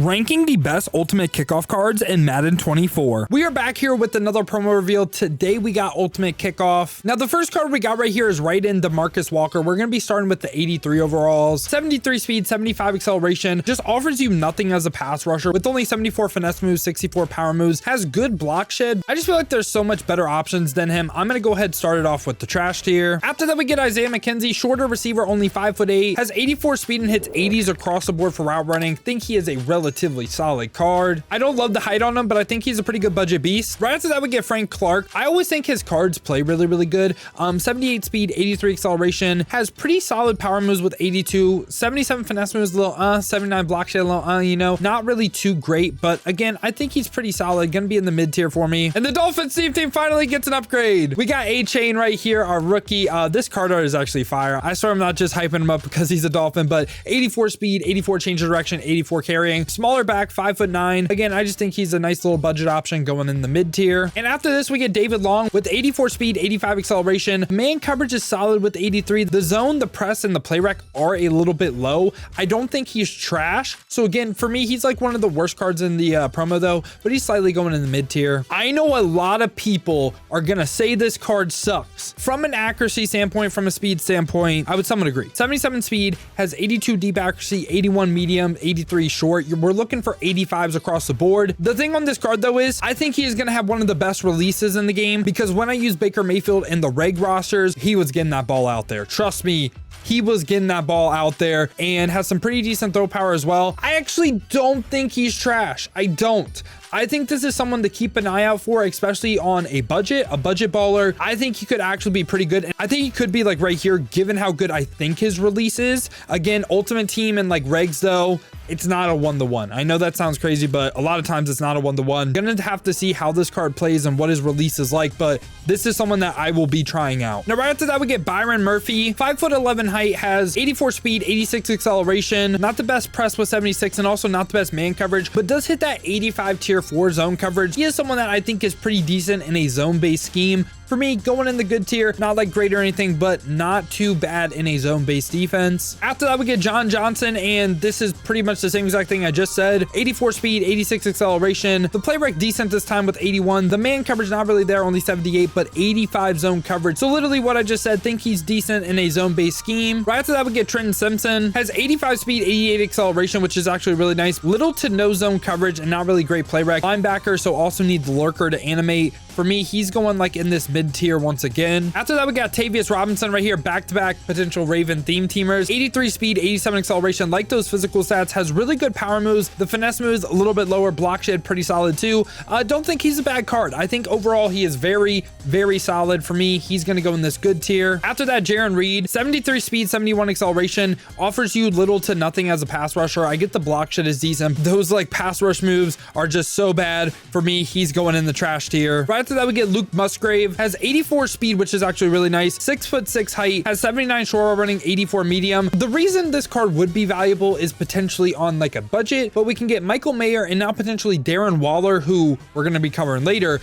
ranking the best ultimate kickoff cards in Madden 24. We are back here with another promo reveal. Today we got ultimate kickoff. Now the first card we got right here is right in demarcus Walker. We're going to be starting with the 83 overalls, 73 speed, 75 acceleration, just offers you nothing as a pass rusher with only 74 finesse moves, 64 power moves, has good block shed. I just feel like there's so much better options than him. I'm going to go ahead and start it off with the trash tier. After that we get Isaiah McKenzie, shorter receiver, only 5'8", has 84 speed and hits 80s across the board for route running. Think he is a relatively solid card. I don't love the height on him, but I think he's a pretty good budget beast. Right after that, we get Frank Clark. I always think his cards play really good. 78 speed, 83 acceleration, has pretty solid power moves with 82, 77 finesse moves, a little 79 block shed, a little you know, not really too great, but again, I think he's pretty solid, gonna be in the mid tier for me. And the Dolphins team finally gets an upgrade. We got Achane right here, our rookie. This card art is actually fire. I swear I'm not just hyping him up because he's a Dolphin, but 84 speed, 84 change of direction, 84 carrying, smaller back, 5'9". Again, I just think he's a nice little budget option going in the mid tier. And after this, we get David Long with 84 speed, 85 acceleration. Man coverage is solid with 83. The zone, the press, and the play rec are a little bit low. I don't think he's trash. So again, for me, he's like one of the worst cards in the promo though, but he's slightly going in the mid tier. I know a lot of people are gonna say this card sucks. From an accuracy standpoint, from a speed standpoint, I would somewhat agree. 77 speed, has 82 deep accuracy, 81 medium, 83 short. We're looking for 85s across the board. The thing on this card though is I think he is going to have one of the best releases in the game, because when I use Baker Mayfield in the reg rosters, he was getting that ball out there. Trust me, he was getting that ball out there and has some pretty decent throw power as well. I actually don't think he's trash. I don't. I think this is someone to keep an eye out for, especially on a budget baller. I think he could actually be pretty good. And I think he could be like right here, given how good I think his release is. Again, ultimate team and like regs though, it's not a one-to-one. I know that sounds crazy, but a lot of times it's not a one-to-one. Gonna have to see how this card plays and what his release is like, but this is someone that I will be trying out. Now, right after that, we get Byron Murphy, 5'11" height, has 84 speed, 86 acceleration, not the best press with 76, and also not the best man coverage, but does hit that 85 tier 4 zone coverage. He is someone that I think is pretty decent in a zone-based scheme. For me, going in the good tier, not like great or anything, but not too bad in a zone-based defense. After that, we get John Johnson, and this is pretty much the same exact thing I just said. 84 speed, 86 acceleration. The play rec decent this time with 81. The man coverage not really there, only 78, but 85 zone coverage. So literally what I just said, think he's decent in a zone-based scheme. Right after that, we get Trenton Simpson. Has 85 speed, 88 acceleration, which is actually really nice. Little to no zone coverage and not really great play rec. Linebacker, so also need the lurker to animate. For me, he's going like in this mid tier once again. After that, we got Tavius Robinson right here, back-to-back potential Raven theme teamers. 83 speed, 87 acceleration, like those physical stats, has really good power moves. The finesse moves a little bit lower, block shed pretty solid too. Don't think he's a bad card. I think overall he is very solid. For me, he's going to go in this good tier. After that, Jarran Reed, 73 speed, 71 acceleration, offers you little to nothing as a pass rusher. I get the block shed is decent. Those like pass rush moves are just so bad. For me, he's going in the trash tier. Right after that, we get Luke Musgrave, has 84 speed, which is actually really nice, 6'6" height, has 79 short running, 84 medium. The reason this card would be valuable is potentially on like a budget, but we can get Michael Mayer and now potentially Darren Waller, who we're going to be covering later.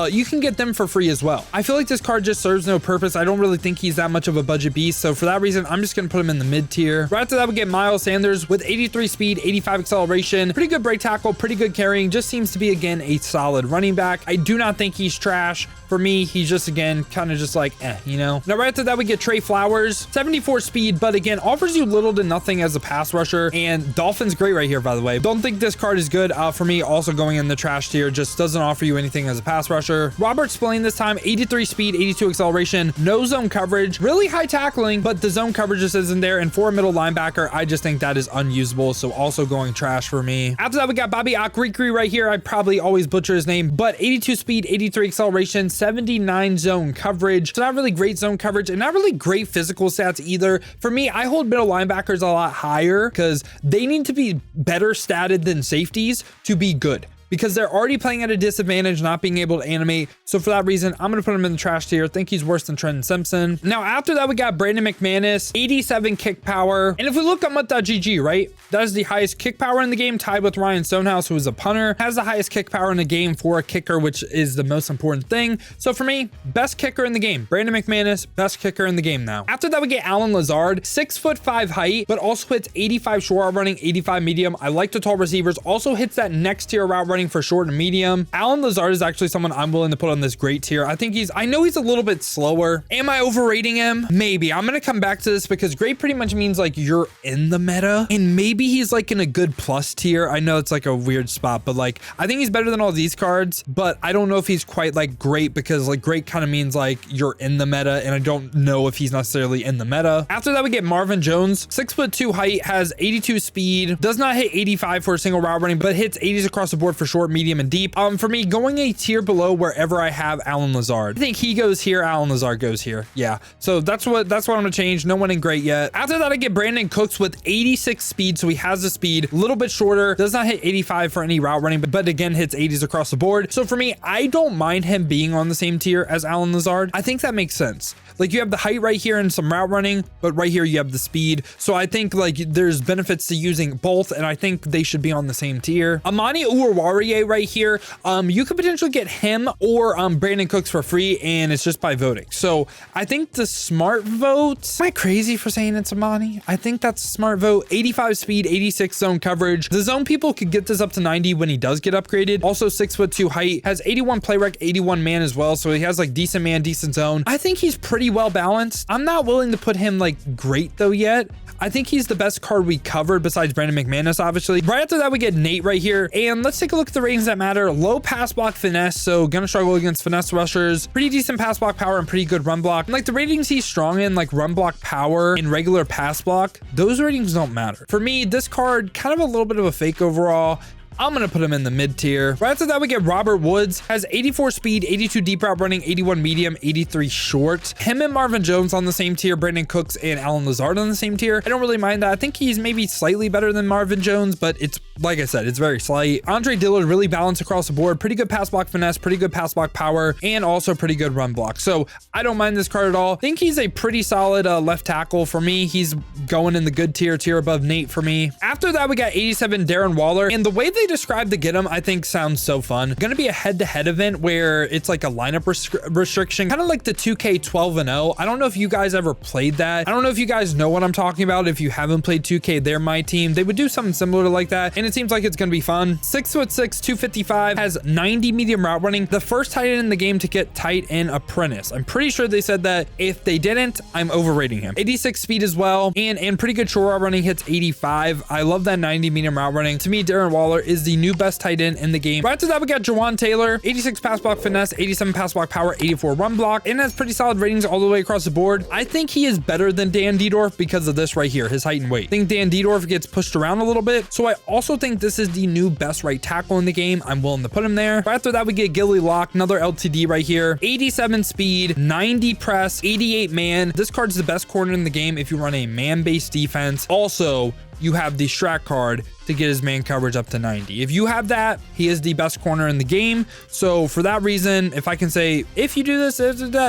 You can get them for free as well. I feel like this card just serves no purpose. I don't really think he's that much of a budget beast, so for that reason, I'm just going to put him in the mid tier. Right after that, we get Miles Sanders with 83 speed, 85 acceleration, pretty good break tackle, pretty good carrying, just seems to be again a solid running back. I do not think he's trash. For me, he's just, again, kind of just like, you know. Now, right after that, we get Trey Flowers, 74 speed, but again, offers you little to nothing as a pass rusher. And Dolphin's great right here, by the way. Don't think this card is good. For me, also going in the trash tier, just doesn't offer you anything as a pass rusher. Robert Spillane this time, 83 speed, 82 acceleration, no zone coverage, really high tackling, but the zone coverage just isn't there. And for a middle linebacker, I just think that is unusable. So also going trash for me. After that, we got Bobby Okereke right here. I probably always butcher his name, but 82 speed, 83 acceleration, 79 zone coverage. So not really great zone coverage and not really great physical stats either. For me, I hold middle linebackers a lot higher because they need to be better statted than safeties to be good. because they're already playing at a disadvantage, not being able to animate. So for that reason, I'm going to put him in the trash tier. I think he's worse than Trenton Simpson. Now, after that, we got Brandin McManus, 87 kick power. And if we look at mutt.gg, right, that is the highest kick power in the game, tied with Ryan Stonehouse, who is a punter, has the highest kick power in the game for a kicker, which is the most important thing. So for me, best kicker in the game, Brandin McManus, best kicker in the game now. After that, we get Lazard, 6'5" height, but also hits 85 short route running, 85 medium. I like the tall receivers, also hits that next tier route running for short and medium. Lazard is actually someone I'm willing to put on this great tier. I know he's a little bit slower. Am I overrating him? Maybe. I'm going to come back to this because great pretty much means like you're in the meta, and maybe he's like in a good plus tier. I know it's like a weird spot, but like I think he's better than all these cards, but I don't know if he's quite like great, because like great kind of means like you're in the meta, and I don't know if he's necessarily in the meta. After that, we get Marvin Jones, 6'2" height, has 82 speed, does not hit 85 for a single route running, but hits 80s across the board for short, medium, and deep. For me, going a tier below wherever I have Lazard. I think he goes here, Lazard goes here. Yeah, so that's what I'm gonna change. No one in great yet. After that, I get Brandin Cooks with 86 speed, so he has the speed, a little bit shorter, does not hit 85 for any route running, but again hits 80s across the board. So for me, I don't mind him being on the same tier as Lazard. I think that makes sense. Like you have the height right here and some route running, but right here you have the speed. So I think like there's benefits to using both, and I think they should be on the same tier. Amani Oruwariye right here, you could potentially get him or Brandin Cooks for free, and it's just by voting. So I think the smart vote, am I crazy for saying it's Amani? I think that's a smart vote. 85 speed, 86 zone coverage. The zone people could get this up to 90 when he does get upgraded. Also 6'2" height, has 81 play rec, 81 man as well. So he has like decent man, decent zone. I think he's pretty well balanced. I'm not willing to put him like great though yet. I think he's the best card we covered besides Brandin McManus, obviously. Right after that, we get Nate right here. And let's take a look at the ratings that matter. Low pass block finesse, so gonna struggle against finesse rushers. Pretty decent pass block power and pretty good run block. And like the ratings he's strong in, like run block power and regular pass block, those ratings don't matter. For me, this card, kind of a little bit of a fake overall. I'm going to put him in the mid tier. Right after that, we get Robert Woods, has 84 speed, 82 deep route running, 81 medium, 83 short. Him and Marvin Jones on the same tier, Brandin Cooks and Lazard on the same tier. I don't really mind that. I think he's maybe slightly better than Marvin Jones, but it's, like I said, it's very slight. Dillard really balanced across the board. Pretty good pass block finesse, pretty good pass block power, and also pretty good run block. So I don't mind this card at all. I think he's a pretty solid left tackle for me. He's going in the good tier above Nate for me. After that, we got 87 Darren Waller, and the way they describe to get him, I think sounds so fun. Gonna be a head-to-head event where it's like a lineup restriction, kind of like the 2K 12-0. I don't know if you guys ever played that. I don't know if you guys know what I'm talking about. If you haven't played 2K, they're my team. They would do something similar to like that, and it seems like it's gonna be fun. 6'6", 255, has 90 medium route running. The first tight end in the game to get tight end apprentice. I'm pretty sure they said that. If they didn't, I'm overrating him. 86 speed as well, and pretty good short route running, hits 85. I love that 90 medium route running. To me, Darren Waller is the new best tight end in the game. Right after that, we got Jawaan Taylor, 86 pass block finesse, 87 pass block power, 84 run block, and has pretty solid ratings all the way across the board. I think he is better than Dan Dierdorf because of this right here, his height and weight. I think Dan Dierdorf gets pushed around a little bit, so I also think this is the new best right tackle in the game. I'm willing to put him there. Right after that, we get Gilly Lock, another LTD right here, 87 speed, 90 press, 88 man. This card's the best corner in the game if you run a man-based defense. Also, you have the strat card to get his man coverage up to 90. If you have that, he is the best corner in the game. So for that reason, if I can say, if you do this,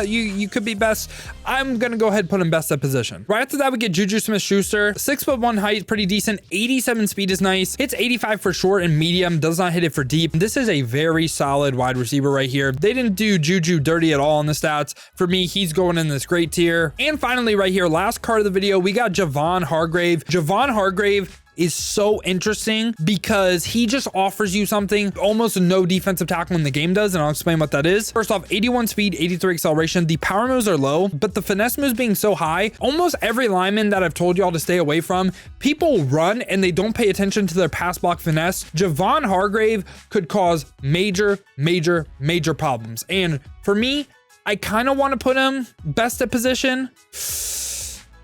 you could be best, I'm gonna go ahead and put him best at position. Right after that, we get Juju Smith-Schuster, 6'1" height, pretty decent, 87 speed is nice, hits 85 for short and medium, does not hit it for deep. This is a very solid wide receiver right here. They didn't do Juju dirty at all on the stats. For me, he's going in this great tier. And finally right here, last card of the video, we got Javon Hargrave. Javon Hargrave is so interesting because he just offers you something almost no defensive tackle in the game does, and I'll explain what that is. First off, 81 speed, 83 acceleration. The power moves are low, but the finesse moves being so high, almost every lineman that I've told y'all to stay away from, people run and they don't pay attention to their pass block finesse. Javon Hargrave could cause major problems. And for me, I kind of want to put him best at position.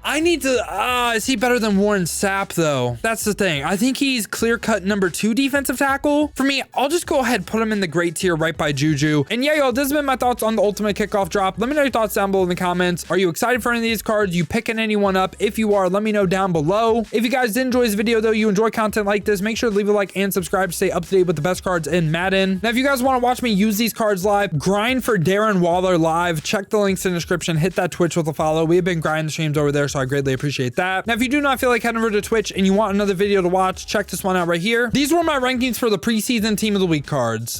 I need to, is he better than Warren Sapp though? That's the thing. I think he's clear-cut number 2 defensive tackle. For me, I'll just go ahead and put him in the great tier right by Juju. And yeah, y'all, this has been my thoughts on the ultimate kickoff drop. Let me know your thoughts down below in the comments. Are you excited for any of these cards? You picking anyone up? If you are, let me know down below. If you guys did enjoy this video though, you enjoy content like this, make sure to leave a like and subscribe to stay up to date with the best cards in Madden. Now, if you guys want to watch me use these cards live, grind for Darren Waller live, check the links in the description, hit that Twitch with a follow. We have been grinding the streams over there, so I greatly appreciate that. Now, if you do not feel like heading over to Twitch and you want another video to watch, check this one out right here. These were my rankings for the preseason team of the week cards.